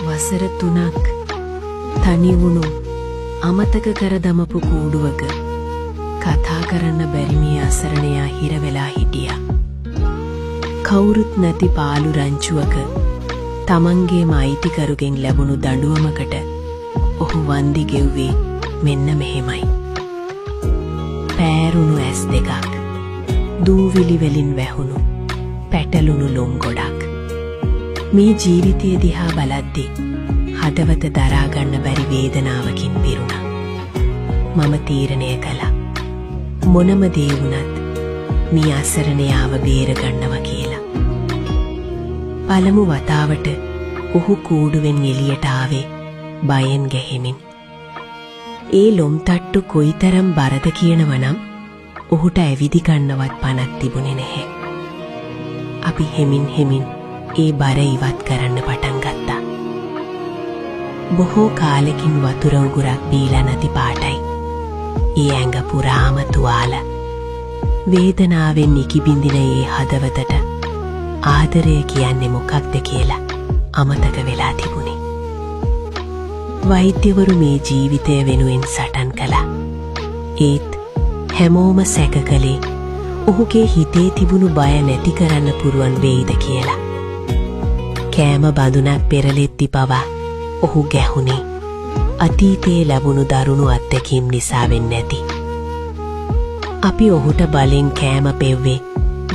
වසර 3ක් තනි වුණු අමතක කර දමපු කූඩුවක කතා කරන්න බැරි මේ අසරණයා හිර වෙලා හිටියා. කවුරුත් නැති පාළු රංචුවක තමන්ගේම අයිතිකරුගෙන් ලැබුණු දඬුවමකට ඔහු වන්දි ගෙව්වේ මෙන්න මෙහෙමයි. පෑරුණු ඇස් දෙකක්, දූවිලි වලින් වැහුණු පැටලුණු ලොම් ගොඩක්. මේ ජීවිතය දිහා බලද්දී හදවත දරා ගන්න බැරි වේදනාවකින් පිරුණා. මම තීරණය කළා මොනම දේ වුණත් මේ අසරණයාව බේර ගන්නවා කියලා. පළමු වතාවට ඔහු කූඩුවෙන් එළියට ආවේ බයෙන් ගැහෙමින්. ඒ ලොම් තට්ටු කොයිතරම් බරද කියනවනම් ඔහුට ඇවිදි ගන්නවත් පණක් තිබුණේ නැහැ. අපි හෙමින් ඒ බර ඉවත් කරන්න පටන් ගත්තා. බොහෝ කාලෙකින් වතුර උගුරක් බීලා නැති පාටයි. ඒ ඇඟ පුරාම තුවාල. වේදනාවෙන් නිකිබින්දින ඒ හදවතට ආදරය කියන්නේ මොකක්ද කියලා අමතක වෙලා තිබුණේ. වෛද්‍යවරු මේ ජීවිතය වෙනුවෙන් සටන් කළා. ඒත් හැමෝම සැක කළේ ඔහුගේ හිතේ තිබුණු බය නැති කරන්න පුරුවන් වෙයිද කියලා. කෑම බඳුනක් පෙරලෙද්දි පවා ඔහු ගැහුණේ අතීතයේ ලැබුණු දරුණු අත්දැකීම් නිසා වෙන්නේ නැති. අපි ඔහුට බලෙන් කෑම පෙව්වේ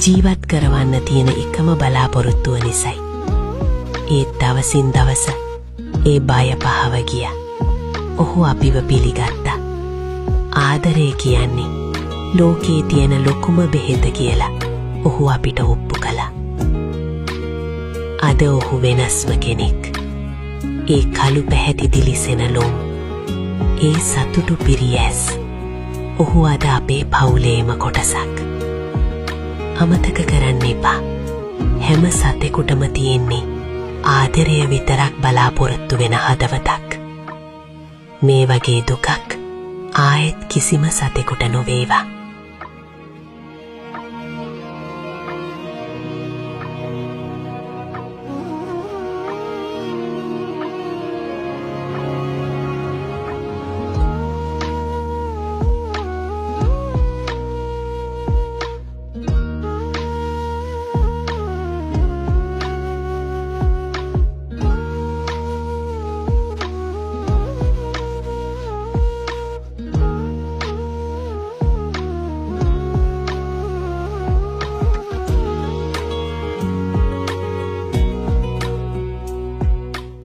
ජීවත් කරවන්න තියෙන එකම බලාපොරොත්තුව නිසයි. ඒත් දවසින් දවස ඒ බය පහව ගියා. ඔහු අපිව පිළිගත්තා. ආදරය කියන්නේ ලෝකේ තියෙන ලොකුම බෙහෙත කියලා ඔහු අපිට ඔප්පු කළා. අද ඔහු වෙනස්ම කෙනෙක්. ඒ කළු පැහැති දිලිසෙන ලොම්, ඒ සතුටු පිරියැස්, ඔහු අද අපේ පවුලේම කොටසක්. අමතක කරන්න එපා. හැම සතෙකුටම තියෙන්නේ ආදරය විතරක් බලාපොරොත්තු වෙන හදවතක්. මේ වගේ දුකක් ආයෙත් කිසිම සතෙකුට නොවේවා.